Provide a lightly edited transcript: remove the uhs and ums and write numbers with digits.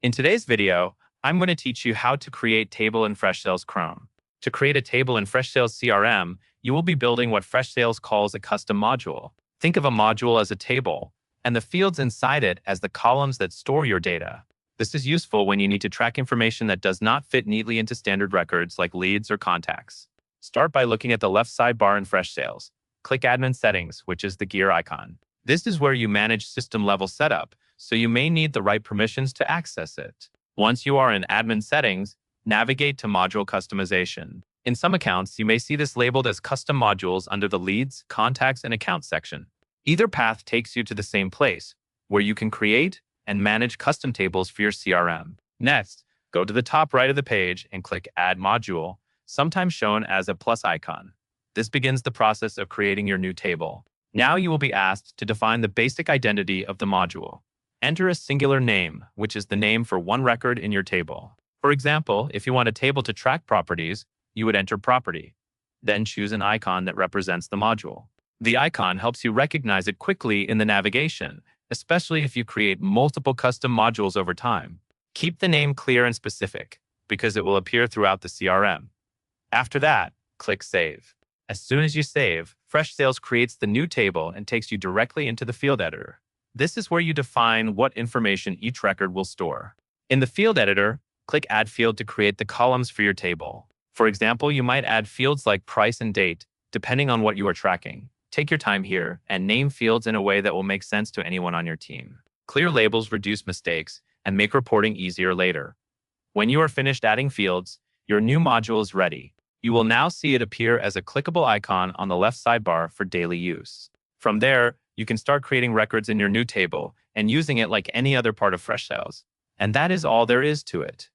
In today's video, I'm going to teach you how to create table in Freshsales Crm. To create a table in Freshsales CRM, you will be building what Freshsales calls a custom module. Think of a module as a table, and the fields inside it as the columns that store your data. This is useful when you need to track information that does not fit neatly into standard records like leads or contacts. Start by looking at the left sidebar in Freshsales. Click Admin Settings, which is the gear icon. This is where you manage system-level setup, so you may need the right permissions to access it. Once you are in Admin Settings, navigate to Module Customization. In some accounts, you may see this labeled as Custom Modules under the Leads, Contacts, and Accounts section. Either path takes you to the same place, where you can create and manage custom tables for your CRM. Next, go to the top right of the page and click Add Module, sometimes shown as a plus icon. This begins the process of creating your new table. Now you will be asked to define the basic identity of the module. Enter a singular name, which is the name for one record in your table. For example, if you want a table to track properties, you would enter property. Then choose an icon that represents the module. The icon helps you recognize it quickly in the navigation, especially if you create multiple custom modules over time. Keep the name clear and specific, because it will appear throughout the CRM. After that, click Save. As soon as you save, Freshsales creates the new table and takes you directly into the field editor. This is where you define what information each record will store. In the field editor, click Add Field to create the columns for your table. For example, you might add fields like price and date, depending on what you are tracking. Take your time here and name fields in a way that will make sense to anyone on your team. Clear labels reduce mistakes and make reporting easier later. When you are finished adding fields, your new module is ready. You will now see it appear as a clickable icon on the left sidebar for daily use. From there, you can start creating records in your new table and using it like any other part of Freshsales. And that is all there is to it.